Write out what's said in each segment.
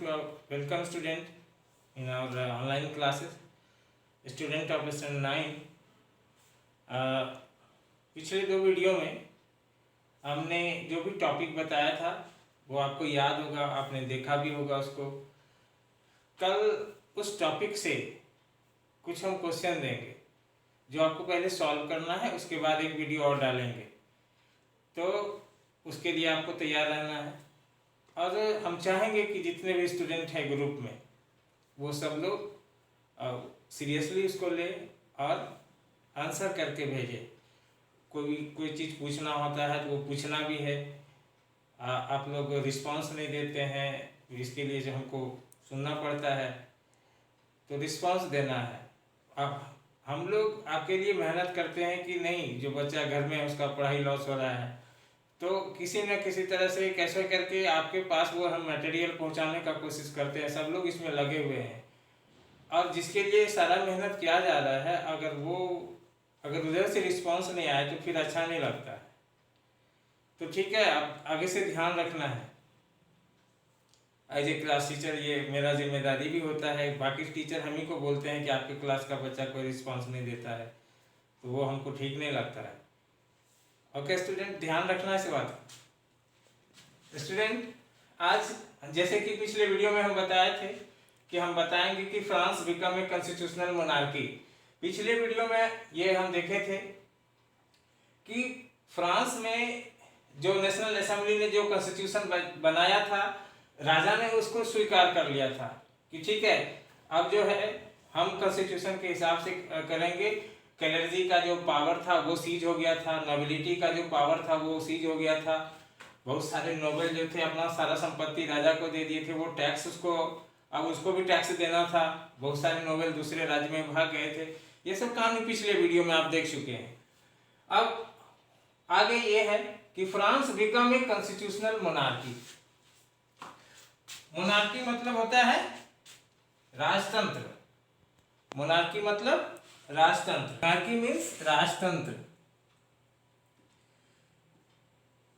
welcome student in our online classes. Student of lesson 9. पिछले दो video में हमने जो भी टॉपिक बताया था वो आपको याद होगा, आपने देखा भी होगा उसको। कल उस टॉपिक से कुछ हम क्वेश्चन देंगे जो आपको पहले सॉल्व करना है, उसके बाद एक वीडियो और डालेंगे, तो उसके लिए आपको तैयार रहना है। और हम चाहेंगे कि जितने भी स्टूडेंट हैं ग्रुप में वो सब लोग सीरियसली उसको ले और आंसर करके भेजें। कोई चीज़ पूछना होता है तो वो पूछना भी है। आप लोग रिस्पांस नहीं देते हैं, इसके लिए जो हमको सुनना पड़ता है, तो रिस्पांस देना है। अब हम लोग आपके लिए मेहनत करते हैं कि नहीं, जो बच्चा घर में है उसका पढ़ाई लॉस हो रहा है, तो किसी न किसी तरह से कैसे करके आपके पास वो हम मटेरियल पहुंचाने का कोशिश करते हैं। सब लोग इसमें लगे हुए हैं और जिसके लिए सारा मेहनत किया जा रहा है, अगर उधर से रिस्पांस नहीं आए तो फिर अच्छा नहीं लगता है। तो ठीक है, आप आगे से ध्यान रखना है। एज ए क्लास टीचर ये मेरा जिम्मेदारी भी होता है। बाकी टीचर हम ही को बोलते हैं कि आपके क्लास का बच्चा कोई रिस्पांस नहीं देता है, तो वो हमको ठीक नहीं लगता है। ओके स्टूडेंट, ध्यान रखना इस बात। स्टूडेंट, आज जैसे कि पिछले वीडियो में हम बताए थे कि हम बताएंगे कि France become a constitutional monarchy. पिछले वीडियो में ये हम देखे थे कि फ्रांस में जो नेशनल असेंबली ने जो कॉन्स्टिट्यूशन बनाया था, राजा ने उसको स्वीकार कर लिया था कि ठीक है, अब जो है हम कॉन्स्टिट्यूशन के हिसाब से करेंगे। क्लर्जी का जो पावर था वो सीज हो गया था, नोबिलिटी का जो पावर था वो सीज हो गया था। बहुत सारे नोबल जो थे अपना सारा संपत्ति राजा को दे दिए थे, वो टैक्स उसको भी टैक्स देना था। बहुत सारे नोबल दूसरे राज्य में भाग गए थे। ये सब कहानी पिछले वीडियो में आप देख चुके हैं। अब आगे ये है कि France become a constitutional monarchy. Monarchy मतलब होता है राजतंत्र। मोनार्की मतलब राजतंत्र। Monarchy means राजतंत्र।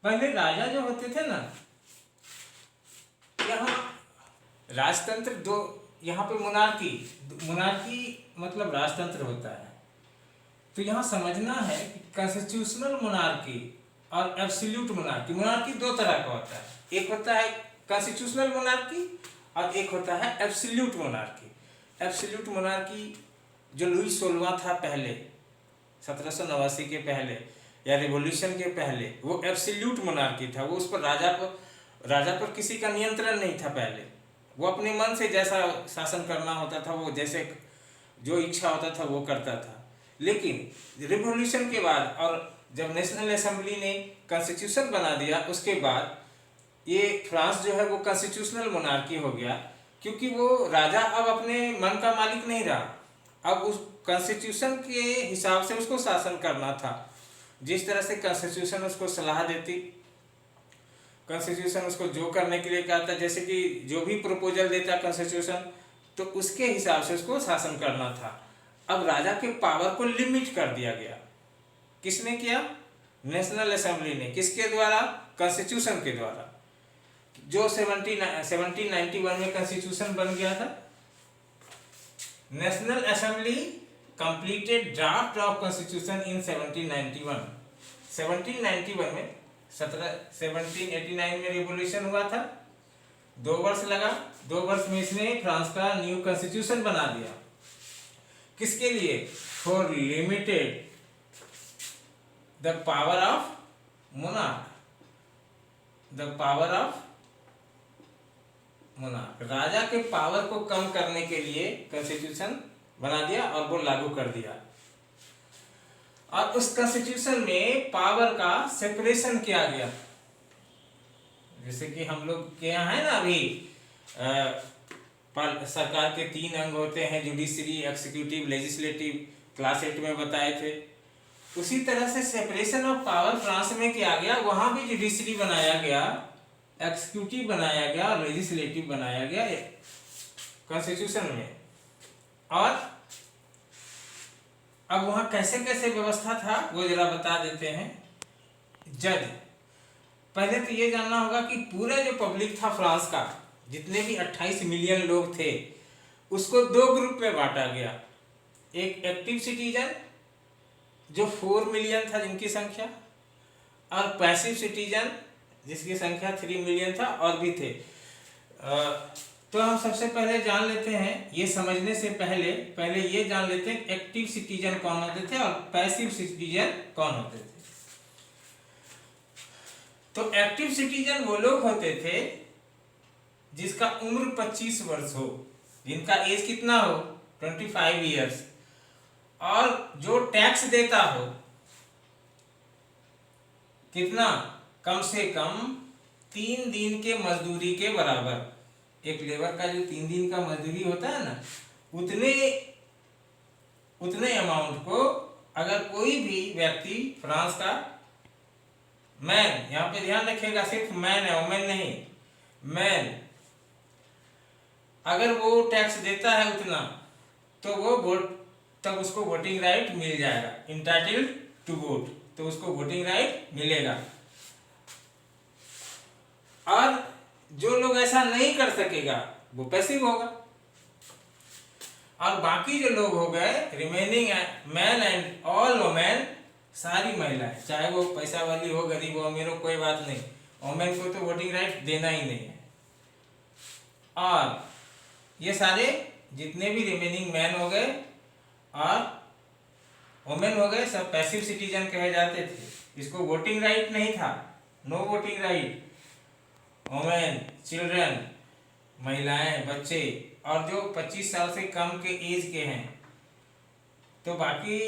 पहले राजा जो होते थे ना, यहाँ राजतंत्र दो, यहाँ पे मोनार्की मतलब राजतंत्र होता है। तो यहाँ समझना है कि कॉन्स्टिट्यूशनल मोनार्की और एब्सोल्यूट मोनार्की। मोनार्की दो तरह का होता है, एक होता है कॉन्स्टिट्यूशनल मोनार्की और एक होता है एब्सोल्यूट मोनार्की। एब्सोल्यूट मोनार्की जो लुई 16वां था पहले, 1789 के पहले या रिवॉल्यूशन के पहले, वो एब्सोल्यूट मोनार्की था। वो उस पर राजा पर किसी का नियंत्रण नहीं था। पहले वो अपने मन से जैसा शासन करना होता था, वो जैसे जो इच्छा होता था वो करता था। लेकिन रिवॉल्यूशन के बाद और जब नेशनल असेंबली ने कॉन्स्टिट्यूशन बना दिया, उसके बाद ये फ्रांस जो है वो कॉन्स्टिट्यूशनल मोनार्की हो गया, क्योंकि वो राजा अब अपने मन का मालिक नहीं रहा। अब उस कॉन्स्टिट्यूशन के हिसाब से उसको शासन करना था। जिस तरह से कॉन्स्टिट्यूशन उसको सलाह देती, कॉन्स्टिट्यूशन उसको जो करने के लिए कहता, जैसे कि जो भी प्रपोजल देता कॉन्स्टिट्यूशन, तो उसके हिसाब से उसको शासन करना था। अब राजा के पावर को लिमिट कर दिया गया। किसने किया? नेशनल असेंबली ने। किसके द्वारा? कॉन्स्टिट्यूशन के द्वारा। जो 1791 में कॉन्स्टिट्यूशन बन गया था। National assembly completed draft of constitution in 1791। 1791 में 1789 में रिवॉल्यूशन हुआ था। 2 वर्ष लगा। 2 वर्ष में इसने फ्रांस का न्यू कॉन्स्टिट्यूशन बना दिया। किसके लिए? For limited the power of monarch. The power of monarch, राजा के पावर को कम करने के लिए कॉन्स्टिट्यूशन बना दिया और वो लागू कर दिया। और उस कॉन्स्टिट्यूशन में पावर का सेपरेशन किया गया। जैसे कि हम लोग के यहाँ है ना, अभी सरकार के 3 अंग होते हैं, जुडिशरी, एक्सिक्यूटिव, लेजिस्लेटिव, क्लास 8 में बताए थे। उसी तरह से सेपरेशन ऑफ पावर फ्रांस में किया गया। वहां भी जुडिशरी बनाया गया, एक्सिक्यूटिव बनाया गया और लेजिस्लेटिव बनाया गया कॉन्स्टिट्यूशन में। और अब वहां कैसे कैसे व्यवस्था था वो जरा बता देते हैं। जज, पहले तो ये जानना होगा कि पूरा जो पब्लिक था फ्रांस का, जितने भी 28 मिलियन लोग थे उसको दो ग्रुप में बांटा गया। एक एक्टिव सिटीजन जो 4 मिलियन था जिनकी संख्या, और पैसिव सिटीजन जिसकी संख्या 3 मिलियन था और भी थे। तो हम सबसे पहले जान लेते हैं, ये समझने से पहले ये जान लेते हैं एक्टिव सिटीजन कौन होते थे और पैसिव सिटीजन कौन होते थे। तो एक्टिव सिटीजन वो लोग होते थे जिसका उम्र 25 वर्ष हो, जिनका एज कितना हो 25 ईयर्स, और जो टैक्स देता हो कितना, कम से कम 3 दिन के मजदूरी के बराबर। एक लेबर का जो 3 दिन का मजदूरी होता है ना, उतने अमाउंट को अगर कोई भी व्यक्ति फ्रांस का मैन, यहाँ पे ध्यान रखिएगा सिर्फ मैन है, वोमेन नहीं, मैन, अगर वो टैक्स देता है उतना तो वो वोट, तब उसको वोटिंग राइट मिल जाएगा, इंटाइटल्ड टू वोट, तो उसको वोटिंग राइट मिलेगा। और जो लोग ऐसा नहीं कर सकेगा वो पैसिव होगा। और बाकी जो लोग हो गए remaining man and all women, सारी महिलाएं, चाहे वो पैसा वाली हो, गरीब हो, अमीर हो, कोई बात नहीं, वोमेन को तो वोटिंग राइट देना ही नहीं है। और ये सारे जितने भी रिमेनिंग मैन हो गए और वोमेन हो गए, सब पैसिव सिटीजन कहे जाते थे। इसको वोटिंग राइट नहीं था, no voting right. Women, children, महिलाएं, बच्चे, और जो 25 साल से कम के एज के हैं, तो बाकी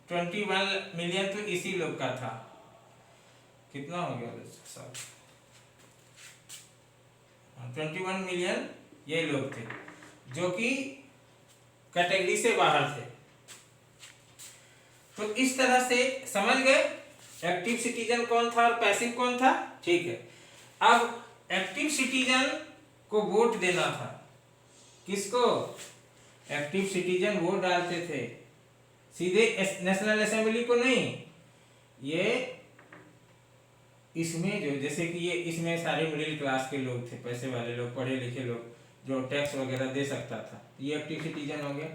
21 मिलियन तो इसी लोग का था। कितना हो गया साल, 21 मिलियन ये लोग थे जो कि कैटेगरी से बाहर थे। तो इस तरह से समझ गए एक्टिव सिटीजन कौन था और पैसिव कौन था, ठीक है। अब एक्टिव सिटीजन को वोट देना था, किसको, एक्टिव सिटीजन वोट डालते थे सीधे नेशनल असेंबली को नहीं, ये इसमें जो जैसे कि ये इसमें सारे मिडिल क्लास के लोग थे, पैसे वाले लोग, पढ़े लिखे लोग, जो टैक्स वगैरह दे सकता था, ये एक्टिव सिटीजन हो गया।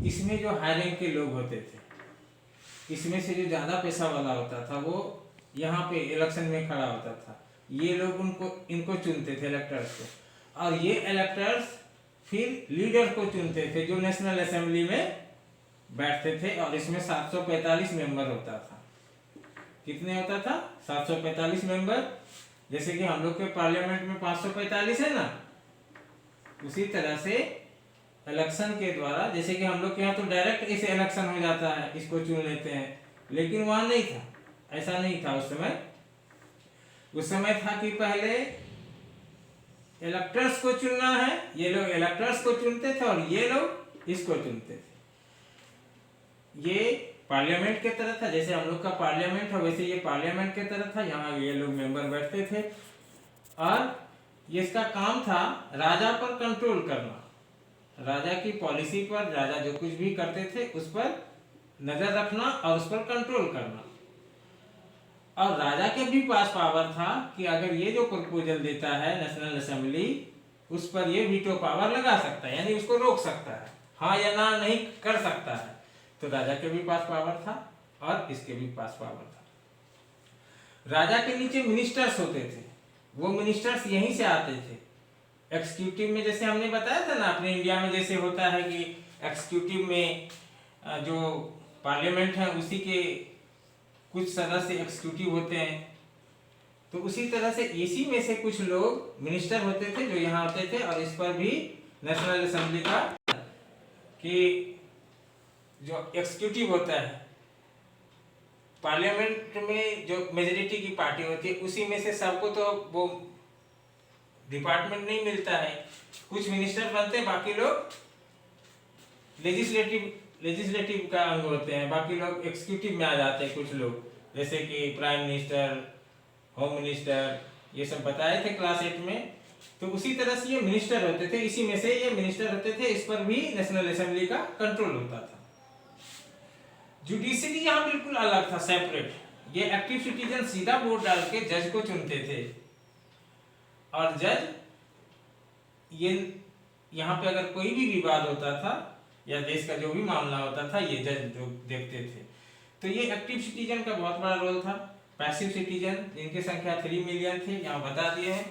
इसमें जो हाई रैंक के लोग होते थे, इसमें से जो ज़्यादा पैसा वाला होता था वो यहाँ पे इलेक्शन में खड़ा होता था, ये लोग इनको चुनते थे इलेक्टर्स को, और ये इलेक्टर्स फिर लीडर को चुनते थे जो नेशनल असेंबली में बैठते थे। और इसमें 745 मेंबर होता था। कितने होता था, 745 मेंबर। जैसे कि हम लोग के पार्लियामेंट में 545 है ना, उसी तरह से इलेक्शन के द्वारा, जैसे कि हम लोग के यहाँ तो डायरेक्ट इसे इलेक्शन हो जाता है, इसको चुन लेते हैं, लेकिन वहाँ नहीं था, ऐसा नहीं था उस समय। उस समय था कि पहले इलेक्टर्स को चुनना है, ये लोग इलेक्टर्स को चुनते थे और ये लोग इसको चुनते थे। ये पार्लियामेंट के तरह था, जैसे हम लोग का पार्लियामेंट है वैसे ये पार्लियामेंट के तरह था, यहाँ ये लोग मेंबर बैठते थे। और ये इसका काम था राजा पर कंट्रोल करना, राजा की पॉलिसी पर, राजा जो कुछ भी करते थे उस पर नजर रखना और उस पर कंट्रोल करना। और राजा के भी पास पावर था कि अगर ये जो प्रपोजल देता है नेशनल असेंबली, उस पर ये वीटो पावर लगा सकता है, यानी उसको रोक सकता है, हाँ या ना नहीं कर सकता है। तो राजा के भी पास पावर था और इसके भी पास पावर था। राजा के नीचे मिनिस्टर्स होते थे, वो मिनिस्टर्स यहीं से आते थे। एक्सिक्यूटिव में जैसे हमने बताया था ना, अपने इंडिया में जैसे होता है कि एक्सिक्यूटिव में जो पार्लियामेंट है उसी के कुछ सदस्य एक्सिक्यूटिव होते हैं, तो उसी तरह से इसी में से कुछ लोग मिनिस्टर होते थे जो यहाँ आते थे। और इस पर भी नेशनल असेंबली का कि जो एक्सिक्यूटिव होता है, पार्लियामेंट में जो मेजोरिटी की पार्टी होती है उसी में से सबको तो वो डिपार्टमेंट नहीं मिलता है, कुछ मिनिस्टर बनते हैं, बाकी लोग लेजिस्लेटिव का अंग होते हैं, बाकी लोग एक्सिक्यूटिव में आ जाते हैं कुछ लोग, जैसे कि प्राइम मिनिस्टर, होम मिनिस्टर, ये सब बताए थे क्लास 8 में। तो उसी तरह से ये मिनिस्टर होते थे, इसी में से ये मिनिस्टर होते थे, इस पर भी नेशनल असेंबली का कंट्रोल होता था। जुडिशरी यहाँ बिल्कुल अलग था, सेपरेट। ये एक्टिव सिटीजन सीधा वोट डाल के जज को चुनते थे और जज ये यहाँ पे अगर कोई भी विवाद होता था या देश का जो भी मामला होता था ये जज लोग देखते थे। तो ये एक्टिव सिटीजन का बहुत बड़ा रोल था। पैसिव सिटीजन जिनकी संख्या 3 मिलियन थी, यहाँ बता दिए हैं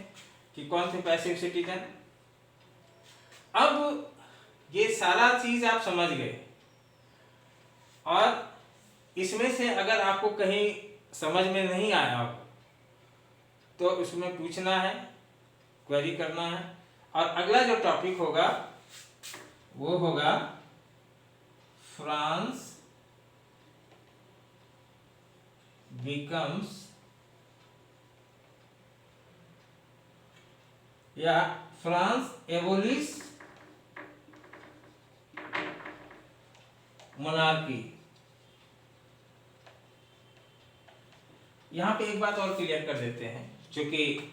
कि कौन थे पैसिव सिटीजन। अब ये सारा चीज आप समझ गए, और इसमें से अगर आपको कहीं समझ में नहीं आया हो तो उसमें पूछना है, क्वेरी करना है। और अगला जो टॉपिक होगा वो होगा फ्रांस बिकम्स या फ्रांस एबोलिश मोनार्की। यहाँ पे एक बात और क्लियर कर देते हैं, क्योंकि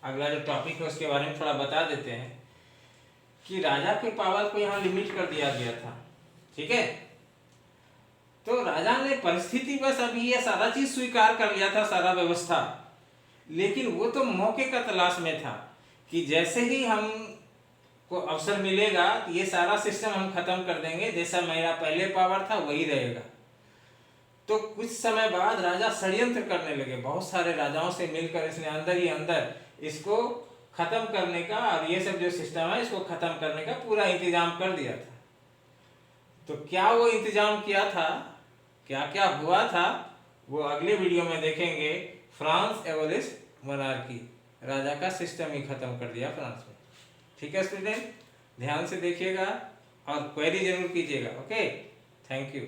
अगला जो टॉपिक है उसके बारे में थोड़ा बता देते हैं कि राजा के पावर को यहाँ लिमिट कर दिया गया था। ठीक है, तो राजा ने परिस्थिति बस अभी ये सारा चीज स्वीकार कर लिया था, सारा व्यवस्था, लेकिन वो तो मौके का तलाश में था कि जैसे ही हम को अवसर मिलेगा तो ये सारा सिस्टम हम खत्म कर देंगे, जैसा मेरा पहले पावर था वही रहेगा। तो कुछ समय बाद राजा षड्यंत्र करने लगे, बहुत सारे राजाओं से मिलकर इसने अंदर ही अंदर इसको खत्म करने का, और ये सब जो सिस्टम है इसको खत्म करने का पूरा इंतजाम कर दिया था। तो क्या वो इंतजाम किया था, क्या क्या हुआ था, वो अगले वीडियो में देखेंगे। फ्रांस एबोलिश मोनार्की, राजा का सिस्टम ही खत्म कर दिया फ्रांस में। ठीक है स्टूडेंट, ध्यान से देखिएगा और क्वेरी जरूर कीजिएगा। Okay, thank you.